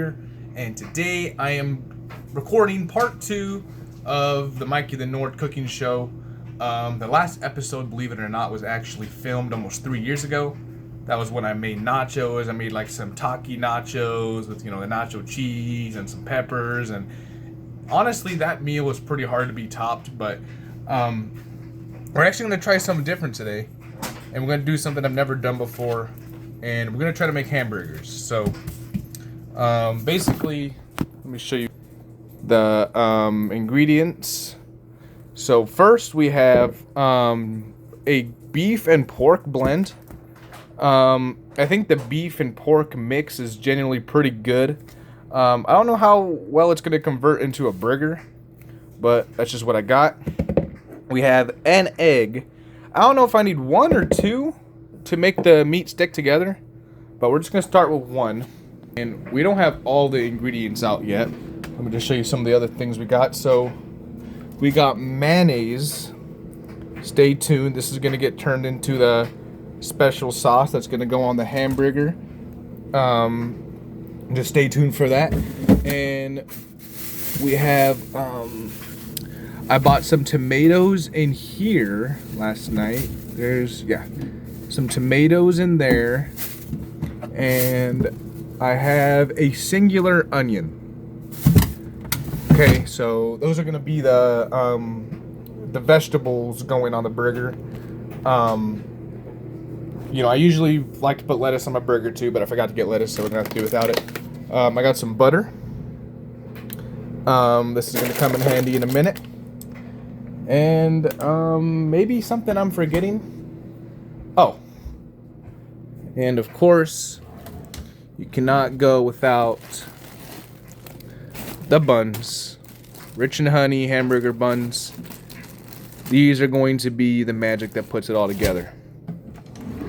here, and today I am recording part 2 of the Mikey the Nord cooking show. The last episode, believe it or not, was actually filmed almost 3 years ago. That was when I made nachos. I made like some taki nachos with, the nacho cheese and some peppers, and honestly that meal was pretty hard to be topped, but we're actually going to try something different today, and we're going to do something I've never done before, and we're going to try to make hamburgers. So basically, let me show you the ingredients. So first we have a beef and pork blend. I think the beef and pork mix is genuinely pretty good. I don't know how well it's going to convert into a burger, but that's just what I got. We have an egg. I don't know if I need 1 or 2 to make the meat stick together, but we're just going to start with 1. And we don't have all the ingredients out yet. Let me just show you some of the other things we got. So we got mayonnaise. Stay tuned. This is going to get turned into the special sauce that's going to go on the hamburger. Just stay tuned for that. And we have I bought some tomatoes in here last night. There's some tomatoes in there, and I have a singular onion. Okay, so those are going to be the vegetables going on the burger. I usually like to put lettuce on my burger too, but I forgot to get lettuce, so we're going to have to do without it. I got some butter. This is going to come in handy in a minute. And maybe something I'm forgetting. Oh. And of course, you cannot go without the buns. Rich in honey hamburger buns. These are going to be the magic that puts it all together.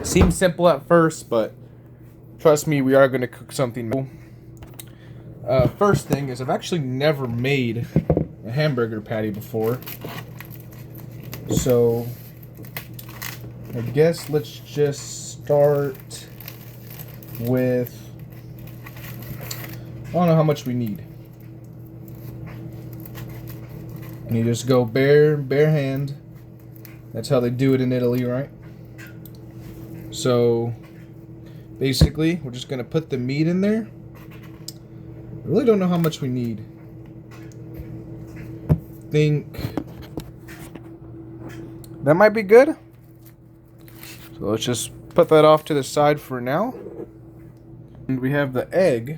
Seems simple at first, but trust me, we are going to cook something. First thing is, I've actually never made a hamburger patty before. So I guess let's just start with, I don't know how much we need. And you just go bare hand. That's how they do it in Italy, right? So basically, we're just gonna put the meat in there. I really don't know how much we need. Think that might be good. So let's just put that off to the side for now. And we have the egg.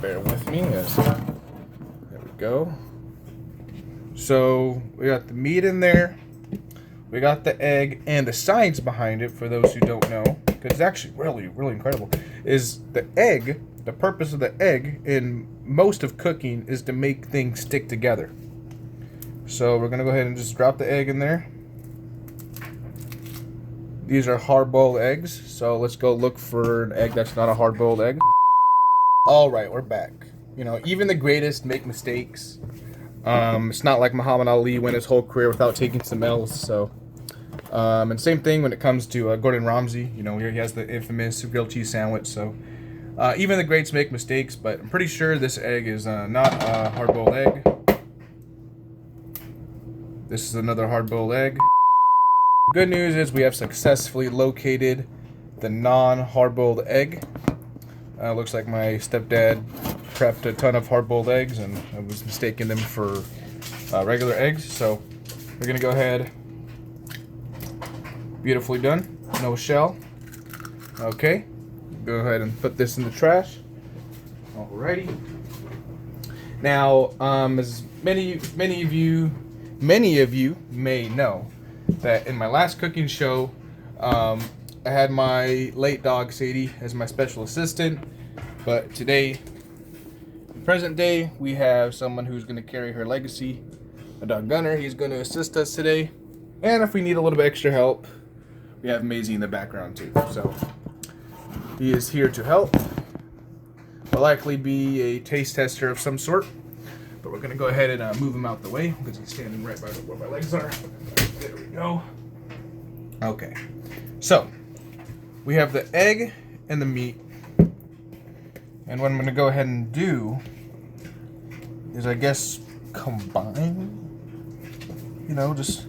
Bear with me. Yes. There we go. So we got the meat in there. We got the egg, and the science behind it, for those who don't know, because it's actually really incredible, is the egg. The purpose of the egg in most of cooking is to make things stick together. So we're going to go ahead and just drop the egg in there. These are hard-boiled eggs, so let's go look for an egg that's not a hard-boiled egg. Alright, we're back. Even the greatest make mistakes. It's not like Muhammad Ali went his whole career without taking some L's, so. And same thing when it comes to Gordon Ramsay. Here he has the infamous grilled cheese sandwich, so. Even the greats make mistakes, but I'm pretty sure this egg is not a hard-boiled egg. This is another hard-boiled egg. Good news is we have successfully located the non-hard-boiled egg. Looks like my stepdad prepped a ton of hard-boiled eggs, and I was mistaking them for regular eggs. So we're gonna go ahead. Beautifully done. No shell. Okay. Go ahead and put this in the trash. Alrighty. Now, as many of you may know, that in my last cooking show, I had my late dog Sadie as my special assistant, but today, present day, we have someone who's going to carry her legacy, a dog Gunner. He's going to assist us today, and if we need a little bit extra help, we have Maisie in the background too. So he is here to help. Will likely be a taste tester of some sort. But we're going to go ahead and move him out the way because he's standing right by where my legs are. There we go. Okay. So, we have the egg and the meat. And what I'm going to go ahead and do is, I guess, combine. You know, just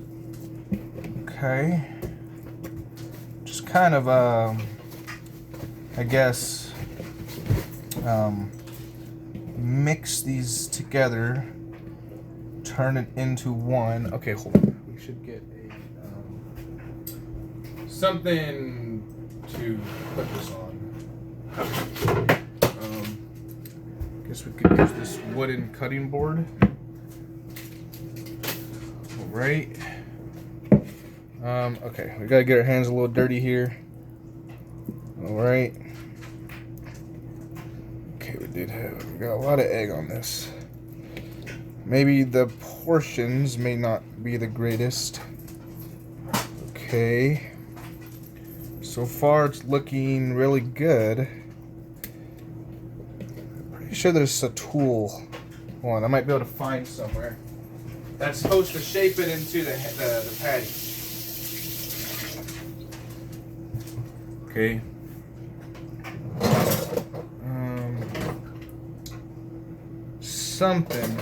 okay. Just kind of I guess mix these together, turn it into one. Okay, hold on. We should get a something to put this on. Guess we could use this wooden cutting board. All right. Okay, we gotta get our hands a little dirty here. All right. Okay, we got a lot of egg on this. Maybe the portions may not be the greatest. Okay. So far, it's looking really good. I'm pretty sure there's a tool. Hold on, I might be able to find somewhere. That's supposed to shape it into the patty. Okay. Something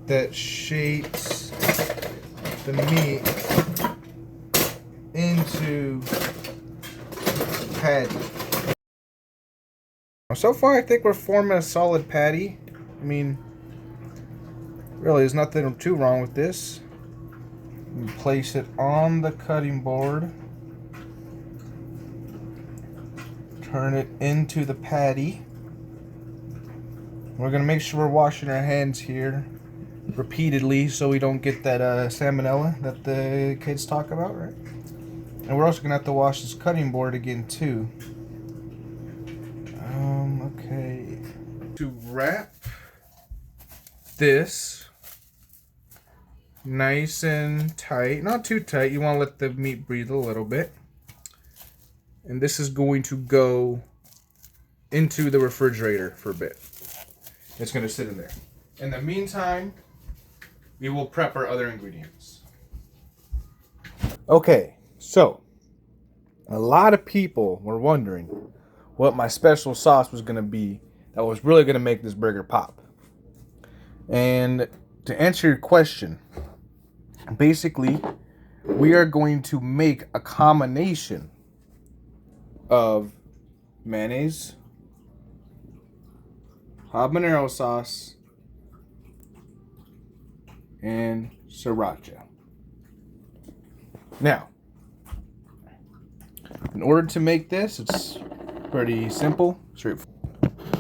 that shapes the meat into patty. So far, I think we're forming a solid patty. I mean, really, there's nothing too wrong with this. You place it on the cutting board. Turn it into the patty. We're going to make sure we're washing our hands here repeatedly so we don't get that salmonella that the kids talk about, right? And we're also going to have to wash this cutting board again, too. Okay. To wrap this nice and tight, not too tight, you want to let the meat breathe a little bit. And this is going to go into the refrigerator for a bit. It's going to sit in there. In the meantime, we will prep our other ingredients. Okay, so a lot of people were wondering what my special sauce was going to be that was really going to make this burger pop. And to answer your question, basically, we are going to make a combination of mayonnaise, habanero sauce, and sriracha. Now, in order to make this, it's pretty simple, straightforward.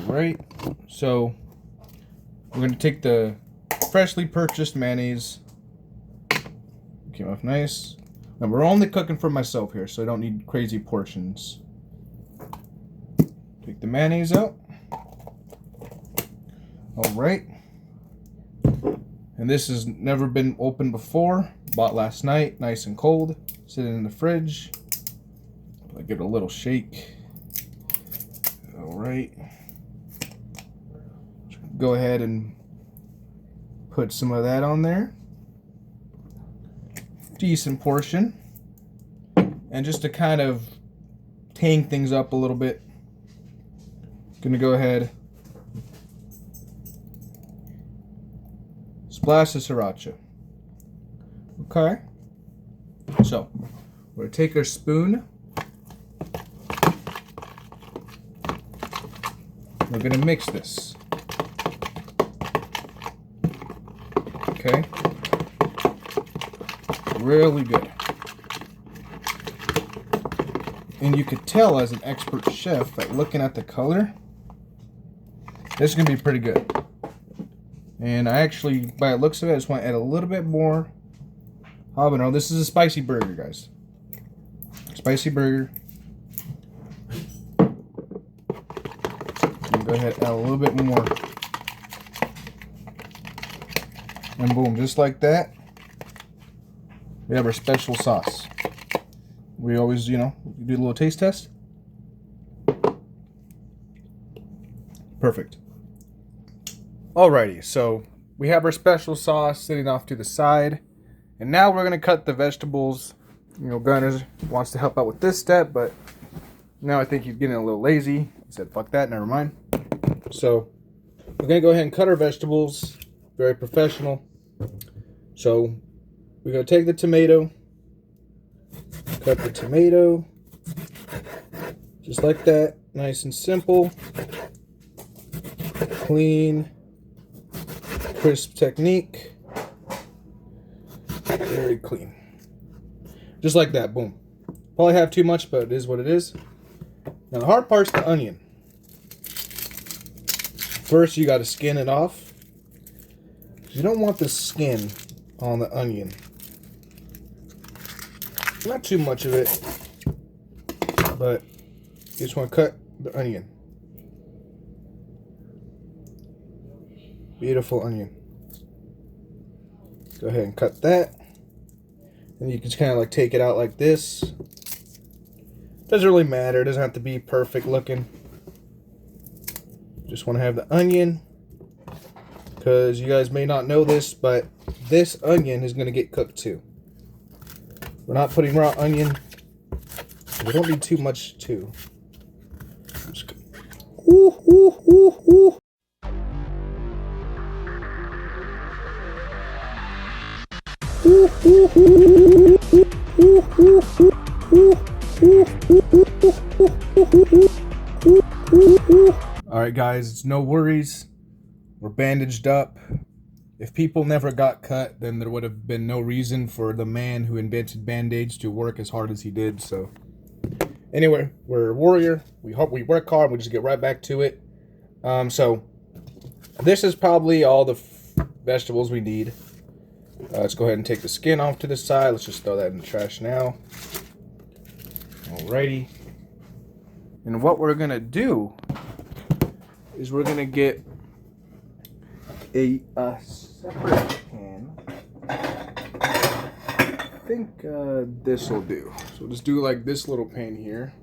Right, so we're going to take the freshly purchased mayonnaise. Came off nice. And we're only cooking for myself here, so I don't need crazy portions. Take the mayonnaise out. Alright. And this has never been opened before. Bought last night, nice and cold. Sitting in the fridge. I give it a little shake. Alright. Go ahead and put some of that on there. Decent portion. And just to kind of tang things up a little bit, gonna go ahead, splash the sriracha. Okay, so we're gonna take our spoon, we're gonna mix this. Okay, really good. And you could tell as an expert chef that looking at the color, this is going to be pretty good. And I actually, by the looks of it, I just want to add a little bit more habanero. This is a spicy burger, guys. Spicy burger. Go ahead and add a little bit more. And boom, just like that, we have our special sauce. We always, you know, do a little taste test. Perfect. Alrighty, so we have our special sauce sitting off to the side. And now we're going to cut the vegetables. You know, Gunner wants to help out with this step, but Now I think he's getting a little lazy. He said, fuck that, never mind. So we're gonna go ahead and cut our vegetables. Very professional. So we're gonna take the tomato, cut the tomato, just like that, nice and simple, clean, crisp technique, very clean. Just like that, boom. Probably have too much, but it is what it is. Now the hard part's the onion. First you gotta skin it off. You don't want the skin on the onion. Not too much of it, but you just want to cut the onion. Beautiful onion. Go ahead and cut that. And you can just kind of like take it out like this. Doesn't really matter. It doesn't have to be perfect looking. Just want to have the onion. Because you guys may not know this, but this onion is going to get cooked too. We're not putting raw onion. We don't need too much too. Ooh, ooh, ooh, ooh. Alright guys, it's no worries. We're bandaged up. If people never got cut, then there would have been no reason for the man who invented Band-Aids to work as hard as he did. So anyway, we're a warrior. We work hard. We just get right back to it. So this is probably all the vegetables we need. Let's go ahead and take the skin off to the side. Let's just throw that in the trash now. Alrighty. And what we're gonna do is we're gonna get a separate pan. I think this will do. So we'll just do like this little pan here.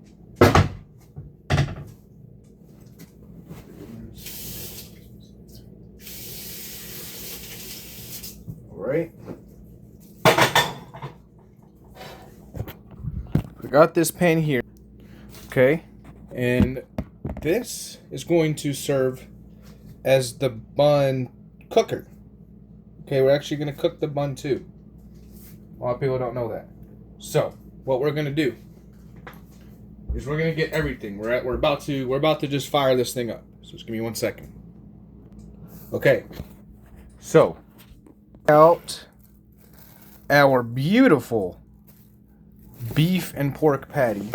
Alright. We got this pan here. Okay. And this is going to serve as the bun cooker. Okay, we're actually going to cook the bun too. A lot of people don't know that. So what we're going to do is we're going to get everything. We're about to just fire this thing up. So just give me 1 second. Okay. So out our beautiful beef and pork patty.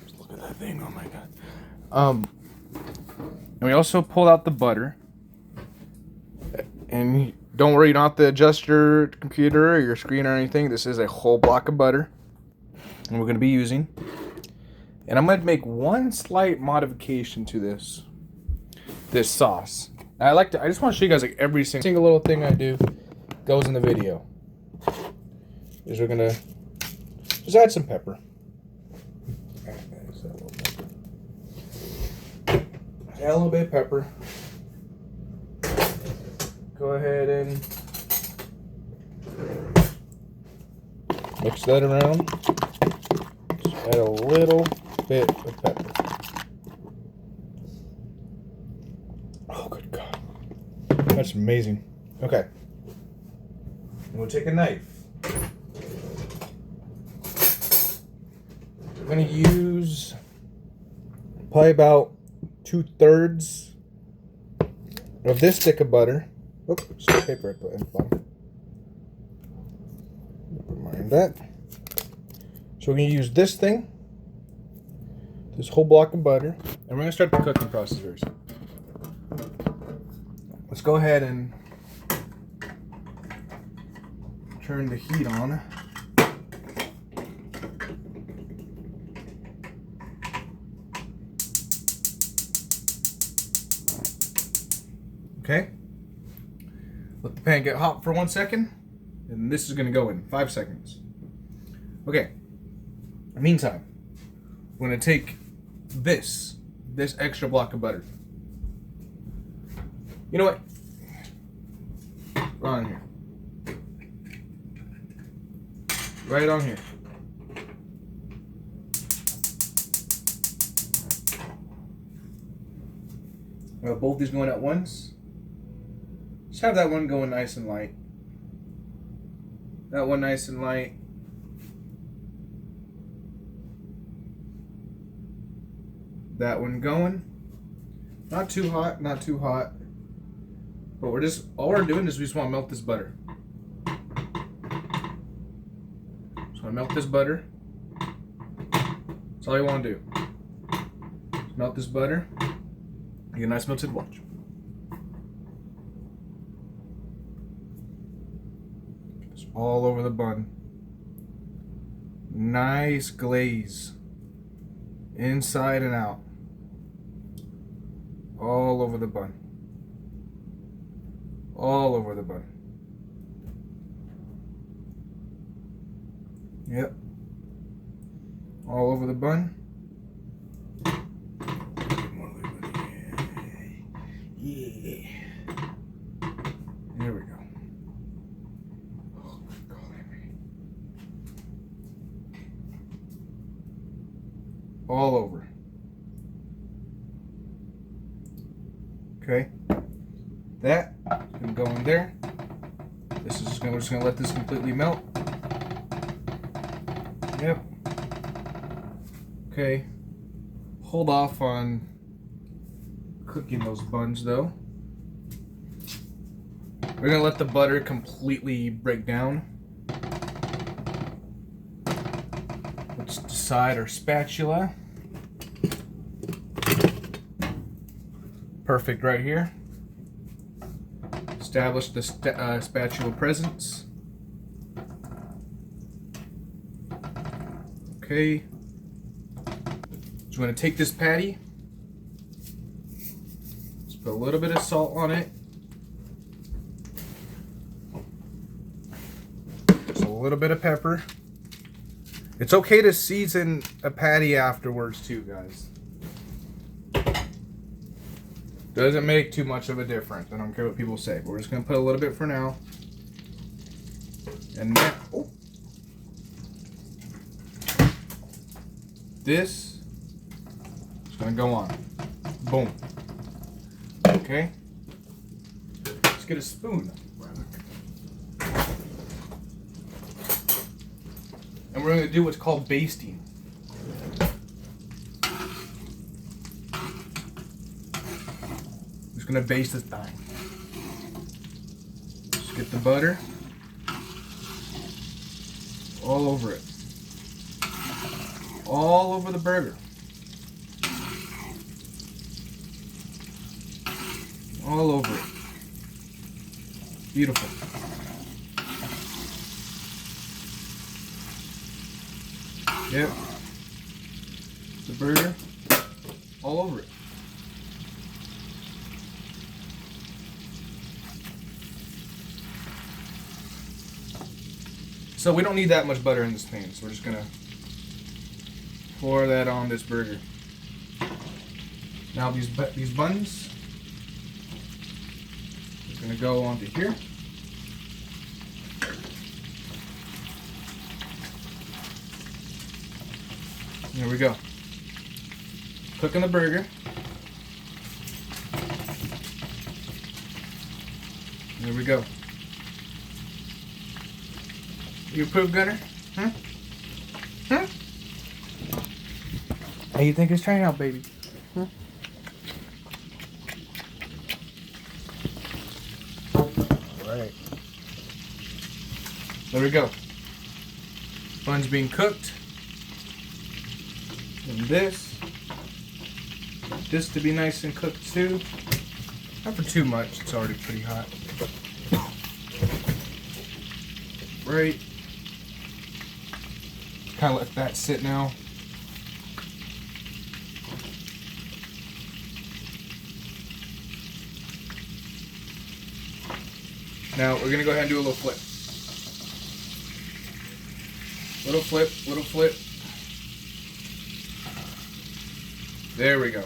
Just look at that thing. Oh my god. And we also pulled out the butter. And don't worry, you don't have to adjust your computer or your screen or anything. This is a whole block of butter. And we're going to be using. And I'm going to make one slight modification to this sauce. I just want to show you guys like every single little thing I do goes in the video. Is we're going to just add some pepper. Add a little bit of pepper. Go ahead and mix that around. Just add a little bit of pepper. Oh, good God. That's amazing. Okay. And we'll take a knife. I'm going to use probably about 2/3 of this stick of butter. Oh, some paper at the bottom. Mind that. So we're going to use this thing, this whole block of butter, and we're going to start the cooking process very soon. Let's go ahead and turn the heat on. Okay. Let the pan get hot for 1 second, and this is going to go in 5 seconds. Okay. Meantime, we're going to take this extra block of butter. You know what? Right on here. Right on here. Both these going at once. Just have that one going nice and light. That one nice and light. That one going. Not too hot, not too hot. But all we're doing is we just want to melt this butter. Just want to melt this butter. That's all you want to do. Just melt this butter. Get a nice melted watch. Just all over the bun. Nice glaze. Inside and out. All over the bun. All over the bun. Yep. All over the bun. Yeah. There we go. Oh my God. All over. Okay. That can go in there. We're just gonna let this completely melt. Yep. Okay. Hold off on cooking those buns though. We're gonna let the butter completely break down. Let's decide our spatula. Perfect right here. Establish the spatula presence. Okay. So we're going to take this patty. Let's put a little bit of salt on it. Just a little bit of pepper. It's okay to season a patty afterwards too, guys. Doesn't make too much of a difference. I don't care what people say, but we're just gonna put a little bit for now. And then, this is gonna go on. Boom. Okay. Let's get a spoon. And we're gonna do what's called basting. Just gonna baste this thing. Just get the butter all over it. All over the burger. All over it. Beautiful. Yep. The burger all over it. So we don't need that much butter in this pan, so we're just gonna pour that on this burger. Now these buns are gonna go onto here. There we go. Cooking the burger. There we go. You approve, Gunner? Huh? Huh? How you think it's turning out, baby? Huh? Alright. There we go. Bun's being cooked. And this to be nice and cooked too. Not for too much, it's already pretty hot. Right. Kind of let that sit now. Now we're gonna go ahead and do a little flip. Little flip, little flip. There we go.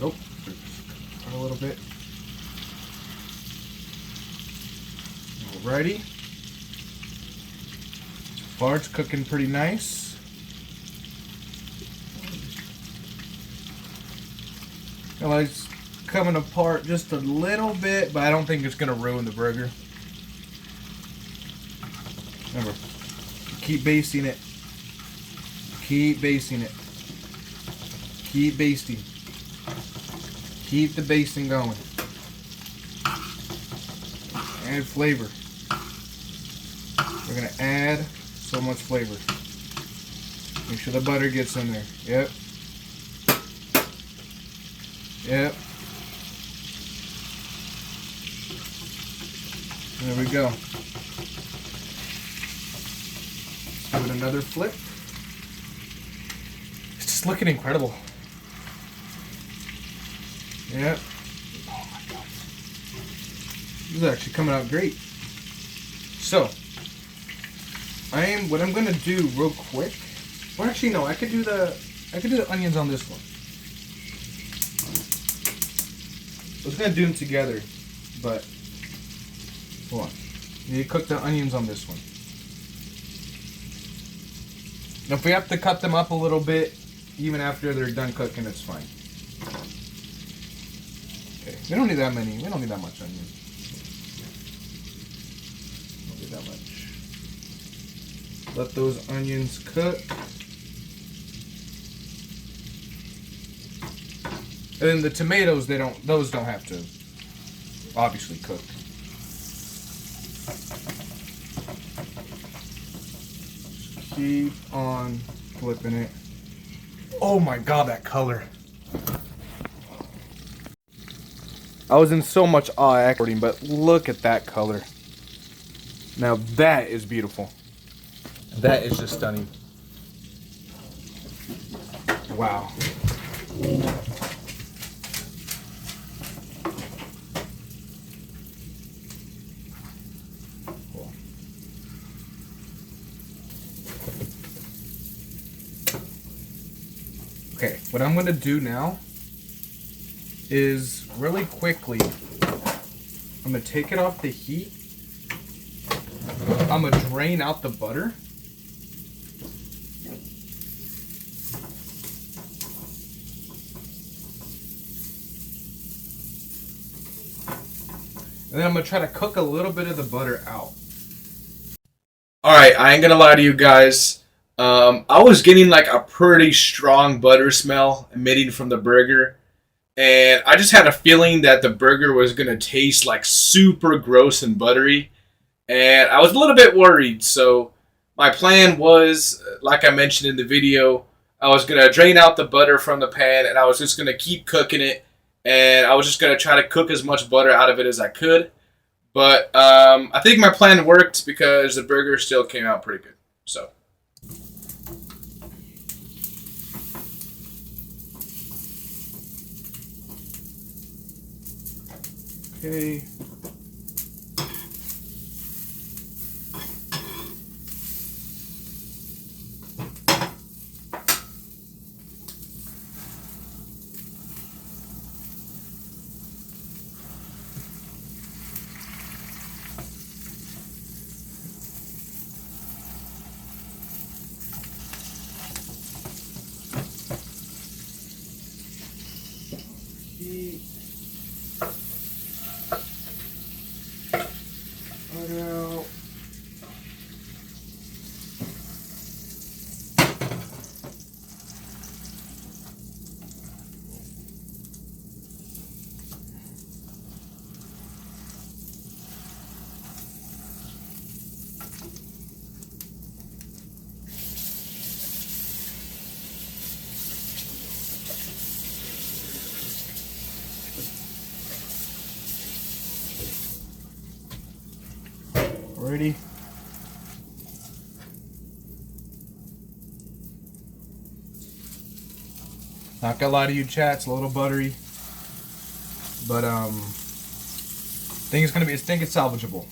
Oh, a little bit. Alrighty. So far it's cooking pretty nice. Well, it's coming apart just a little bit, but I don't think it's gonna ruin the burger. Remember, keep basting it. Keep basting it. Keep basting. Keep the basting going. Add flavor. We're gonna add so much flavor. Make sure the butter gets in there. Yep. Yep. There we go. Give it another flip. It's just looking incredible. Yep. Oh my God. This is actually coming out great. So, what I'm gonna do real quick. Well, actually, no. I could do the onions on this one. I was gonna do them together, but hold on. You need to cook the onions on this one. Now, if we have to cut them up a little bit, even after they're done cooking, it's fine. Okay, we don't need that many. We don't need that much onion. Don't need that much. Let those onions cook. And then the tomatoes, those don't have to obviously cook. Keep on flipping it. Oh my God, that color. I was in so much awe acting, but look at that color. Now that is beautiful. That is just stunning. Wow. Okay, what I'm going to do now is really quickly, I'm going to take it off the heat. I'm going to drain out the butter. And then I'm going to try to cook a little bit of the butter out. Alright, I ain't going to lie to you guys. I was getting like a pretty strong butter smell emitting from the burger. And I just had a feeling that the burger was going to taste like super gross and buttery. And I was a little bit worried. So my plan was, like I mentioned in the video, I was going to drain out the butter from the pan and I was just going to keep cooking it. And I was just going to try to cook as much butter out of it as I could. But I think my plan worked because the burger still came out pretty good. So. Okay. Out. Ready? Not gonna lie to you, chat. It's a little buttery, but think it's salvageable.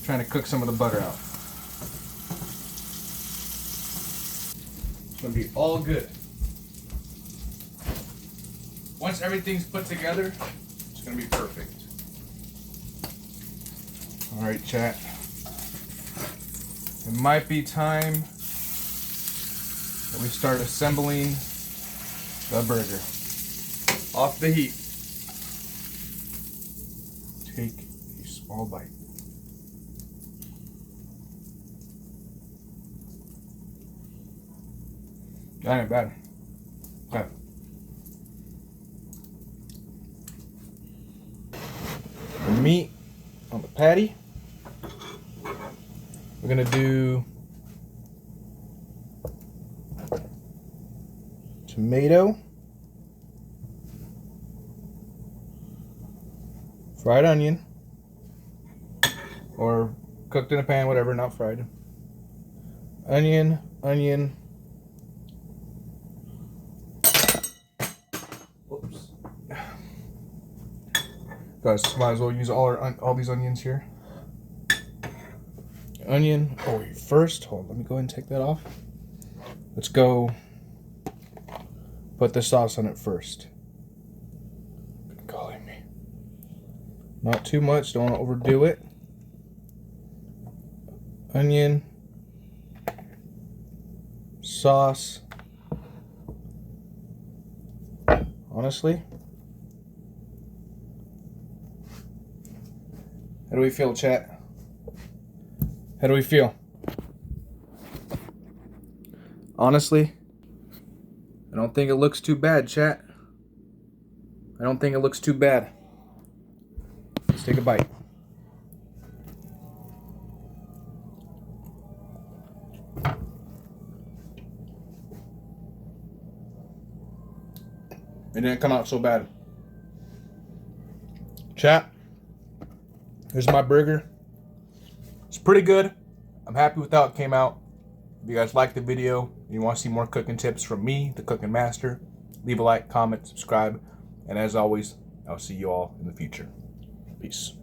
Trying to cook some of the butter out. It's gonna be all good. Once everything's put together, it's gonna be perfect. All right, chat. It might be time that we start assembling the burger. Off the heat. Take a small bite. That ain't bad. Okay. The meat on the patty. We're gonna do tomato, fried onion, or cooked in a pan, whatever, not fried. Onion. Whoops. Guys, might as well use all these onions here. Onion. Oh, wait, first, hold on, let me go ahead and take that off. Let's go put the sauce on it first. Good golly me. Not too much, don't want to overdo it. Onion, sauce. Honestly, how do we feel, chat? How do we feel? Honestly, I don't think it looks too bad, chat. I don't think it looks too bad. Let's take a bite. It didn't come out so bad. Chat, here's my burger. It's pretty good. I'm happy with how it came out. If you guys liked the video and you want to see more cooking tips from me, the Cooking Master, leave a like, comment, subscribe, and as always, I'll see you all in the future. Peace.